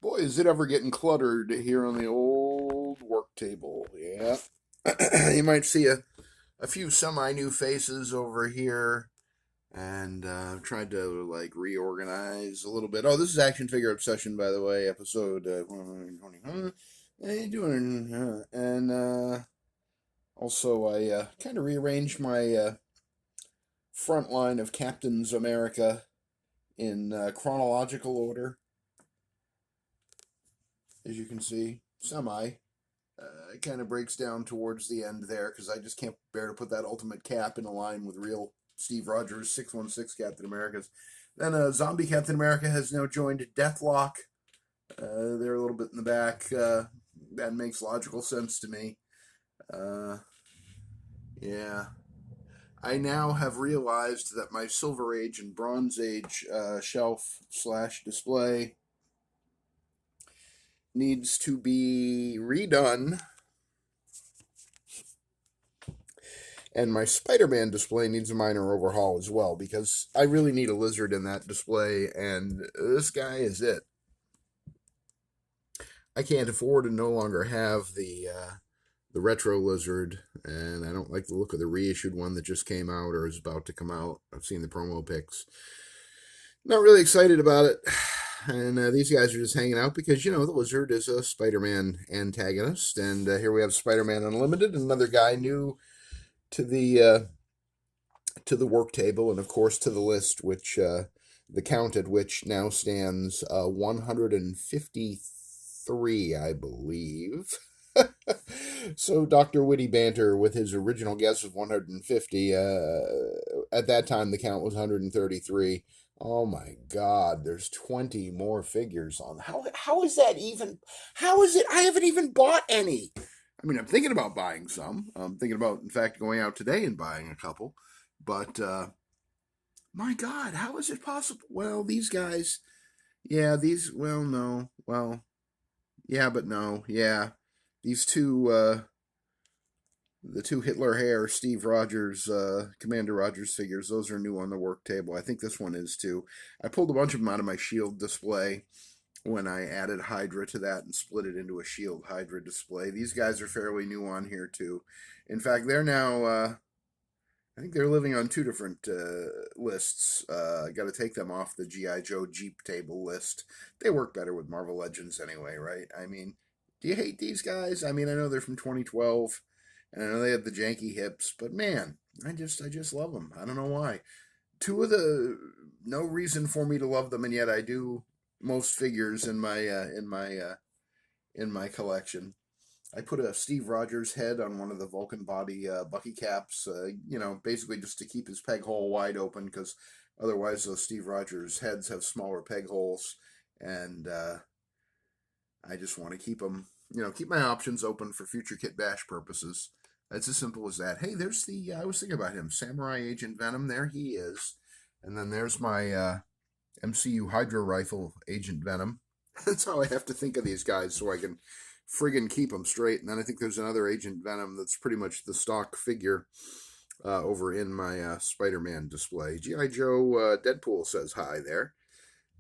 Boy, is it ever getting cluttered here on the old work table. Yeah. You might see a few semi-new faces over here, and I've tried to like reorganize a little bit. Oh, this is Action Figure Obsession, by the way, episode 20. How you doing? And also, I kind of rearranged my front line of Captains America in chronological order, as you can see. Semi. It kind of breaks down towards the end there because I just can't bear to put that ultimate cap in a line with real Steve Rogers, 616 Captain America's. Then Zombie Captain America has now joined Deathlock. They're a little bit in the back. That makes logical sense to me. Uh, yeah. I now have realized that my Silver Age and Bronze Age shelf slash display needs to be redone, and my Spider-Man display needs a minor overhaul as well, because I really need a lizard in that display, and this guy is it. I can't afford to no longer have the retro lizard, and I don't like the look of the reissued one that just came out or is about to come out. I've seen the promo pics. Not really excited about it. And these guys are just hanging out because, the Lizard is a Spider-Man antagonist. And here we have Spider-Man Unlimited, another guy new to the work table, and of course to the list, which the count at which now stands 153, I believe. So Dr. Witty Banter, with his original guess of 150, at that time the count was 133. Oh my God, there's 20 more figures on. How is that even? How is it? I haven't even bought any. I mean, I'm thinking about buying some. I'm thinking about, in fact, going out today and buying a couple. But my God, how is it possible? Well, these guys, yeah, well, no, well, yeah, but no, yeah, these two, the two Hitler hair Steve Rogers, Commander Rogers figures, those are new on the work table. I think this one is too. I pulled a bunch of them out of my Shield display when I added Hydra to that and split it into a Shield Hydra display. These guys are fairly new on here too. In fact, they're now, I think they're living on two different lists. I got to take them off the G.I. Joe Jeep table list. They work better with Marvel Legends anyway, right? I mean, do you hate these guys? I mean, I know they're from 2012, and I know they have the janky hips, but man, I just love them. I don't know why. Two of the no reason for me to love them, and yet I do most figures in my collection. I put a Steve Rogers head on one of the Vulcan body Bucky caps, basically just to keep his peg hole wide open, because otherwise those Steve Rogers heads have smaller peg holes, and I just want to keep them, keep my options open for future Kit Bash purposes. It's as simple as that. Hey, there's I was thinking about him, Samurai Agent Venom, there he is. And then there's my MCU Hydra Rifle Agent Venom. That's how I have to think of these guys so I can friggin' keep them straight. And then I think there's another Agent Venom that's pretty much the stock figure over in my Spider-Man display. G.I. Joe Deadpool says hi there.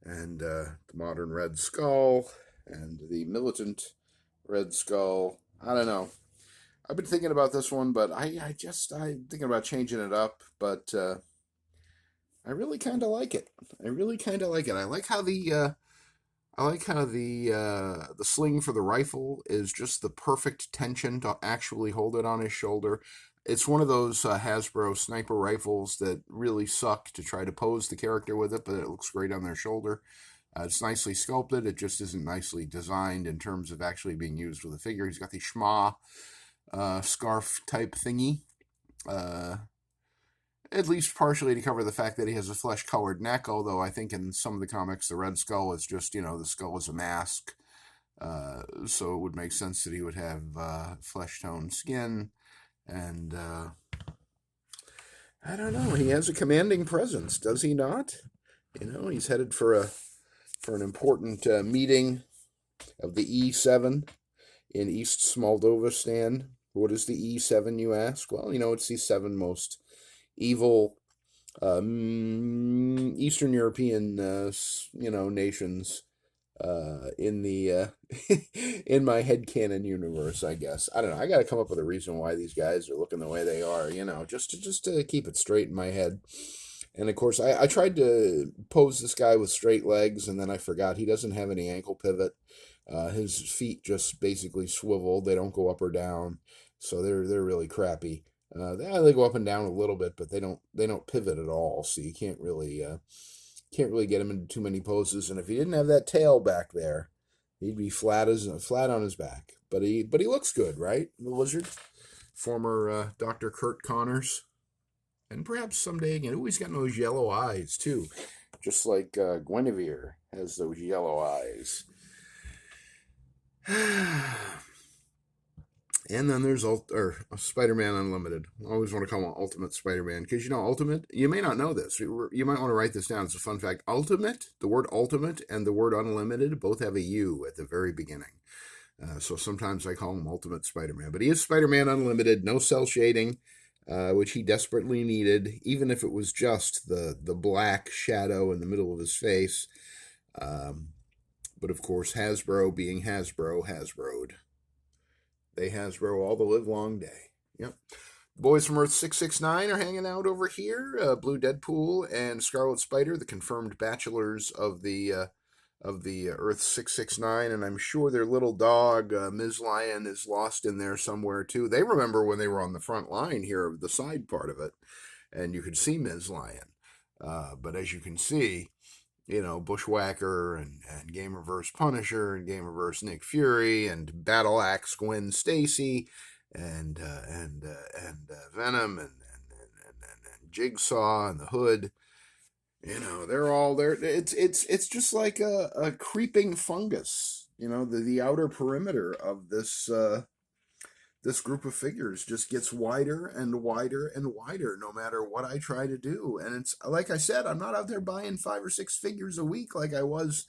And the modern Red Skull and the militant Red Skull. I don't know. I've been thinking about this one, but I'm thinking about changing it up, but I really kind of like it. I really kind of like it. I like how the sling for the rifle is just the perfect tension to actually hold it on his shoulder. It's one of those Hasbro sniper rifles that really suck to try to pose the character with it, but it looks great on their shoulder. It's nicely sculpted. It just isn't nicely designed in terms of actually being used with a figure. He's got the schma scarf type thingy. At least partially to cover the fact that he has a flesh-colored neck, although I think in some of the comics the Red Skull is just, the skull is a mask. So it would make sense that he would have flesh-toned skin. And I don't know, he has a commanding presence, does he not? He's headed for an important meeting of the E7 in East Moldovastan. What is the E7, you ask? Well, it's the seven most evil Eastern European, nations in the in my headcanon universe, I guess. I don't know. I got to come up with a reason why these guys are looking the way they are, just to keep it straight in my head. And of course, I tried to pose this guy with straight legs, and then I forgot he doesn't have any ankle pivot. His feet just basically swivel; they don't go up or down, so they're really crappy. They go up and down a little bit, but they don't pivot at all. So you can't really get him into too many poses. And if he didn't have that tail back there, he'd be flat on his back. But he looks good, right? The lizard, former Dr. Kurt Connors. And perhaps someday again. Ooh, he's got those yellow eyes, too. Just like Guinevere has those yellow eyes. And then there's Spider-Man Unlimited. I always want to call him Ultimate Spider-Man. Because, Ultimate, you may not know this. You might want to write this down. It's a fun fact. Ultimate, the word Ultimate and the word Unlimited both have a U at the very beginning. So sometimes I call him Ultimate Spider-Man. But he is Spider-Man Unlimited, no cell shading. Which he desperately needed, even if it was just the black shadow in the middle of his face. But of course, Hasbro being Hasbro'd. They Hasbro all the live long day. Yep. The boys from Earth 669 are hanging out over here. Blue Deadpool and Scarlet Spider, the confirmed bachelors of the Earth 669, and I'm sure their little dog, Ms. Lion, is lost in there somewhere too. They remember when they were on the front line here of the side part of it, and you could see Ms. Lion. But as you can see, Bushwhacker and Game Reverse Punisher and Game Reverse Nick Fury and Battle Axe Gwen Stacy and Venom and Jigsaw and the Hood. They're all there. It's just like a creeping fungus. The outer perimeter of this group of figures just gets wider and wider and wider no matter what I try to do. And it's like I said, I'm not out there buying 5 or 6 figures a week like I was,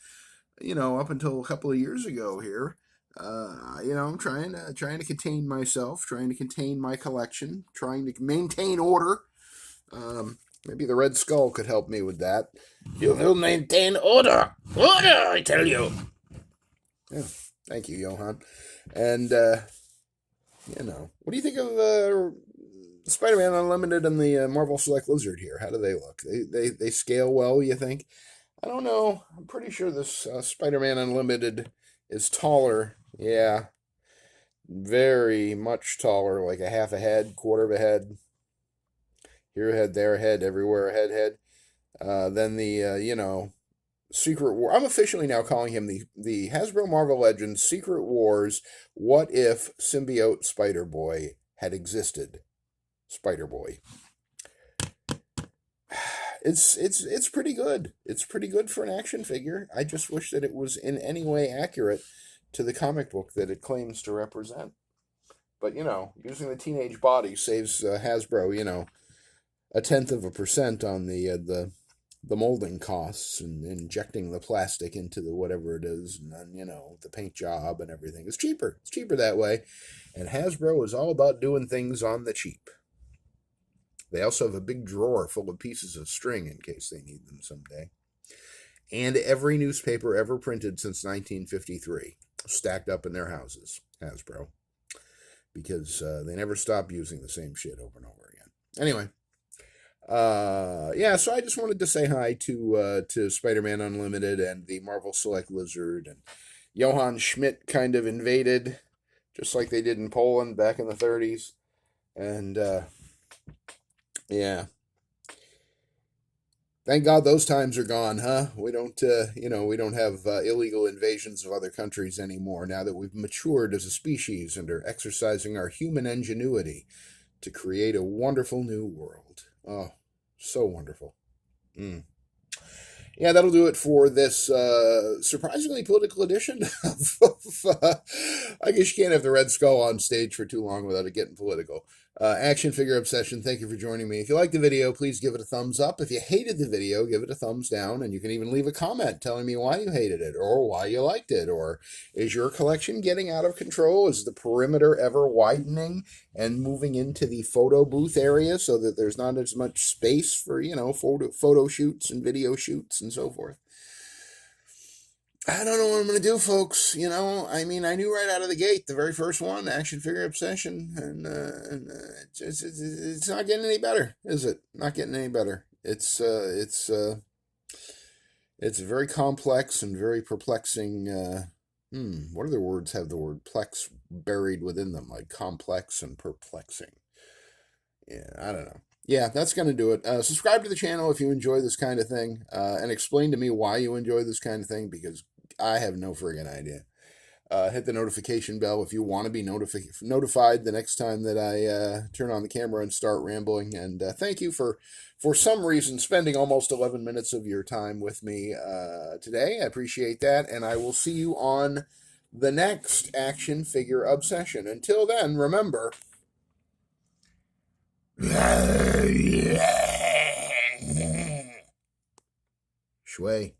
up until a couple of years ago here. I'm trying to contain myself, trying to contain my collection, trying to maintain order. Maybe the Red Skull could help me with that. You will maintain order. Order, I tell you. Yeah, thank you, Johan. And, what do you think of Spider-Man Unlimited and the Marvel Select Lizard here? How do they look? They scale well, you think? I don't know. I'm pretty sure this Spider-Man Unlimited is taller. Yeah, very much taller, like a half a head, quarter of a head. Here a head, there a head, everywhere a head. Then the, Secret War. I'm officially now calling him the Hasbro Marvel Legends Secret Wars. What if Symbiote Spider-Boy had existed? Spider-Boy. It's pretty good. It's pretty good for an action figure. I just wish that it was in any way accurate to the comic book that it claims to represent. But, using the teenage body saves Hasbro, 0.1% on the molding costs and injecting the plastic into the whatever it is, and then the paint job and everything. It's cheaper that way, and Hasbro is all about doing things on the cheap. They also have a big drawer full of pieces of string in case they need them someday, and every newspaper ever printed since 1953 stacked up in their houses. Hasbro, because they never stop using the same shit over and over again. Anyway, so I just wanted to say hi to Spider-Man Unlimited and the Marvel Select Lizard, and Johann Schmidt kind of invaded, just like they did in Poland back in the 30s, and thank God those times are gone, huh? We don't have illegal invasions of other countries anymore now that we've matured as a species and are exercising our human ingenuity to create a wonderful new world. Oh, so wonderful. Yeah, that'll do it for this surprisingly political edition I guess you can't have the Red Skull on stage for too long without it getting political. Action Figure Obsession, thank you for joining me. If you liked the video, please give it a thumbs up. If you hated the video, give it a thumbs down, and you can even leave a comment telling me why you hated it or why you liked it, or is your collection getting out of control? Is the perimeter ever widening and moving into the photo booth area so that there's not as much space for, photo shoots and video shoots and so forth? I don't know what I'm going to do, folks. You know, I mean, I knew right out of the gate, the very first one, Action Figure Obsession, and it's not getting any better, is it? Not getting any better. It's very complex and very perplexing. What other words have the word plex buried within them, like complex and perplexing? Yeah, I don't know. Yeah, that's going to do it. Subscribe to the channel if you enjoy this kind of thing, and explain to me why you enjoy this kind of thing, because I have no friggin' idea. Hit the notification bell if you want to be notified the next time that I turn on the camera and start rambling. And thank you for some reason, spending almost 11 minutes of your time with me today. I appreciate that. And I will see you on the next Action Figure Obsession. Until then, remember... Shui.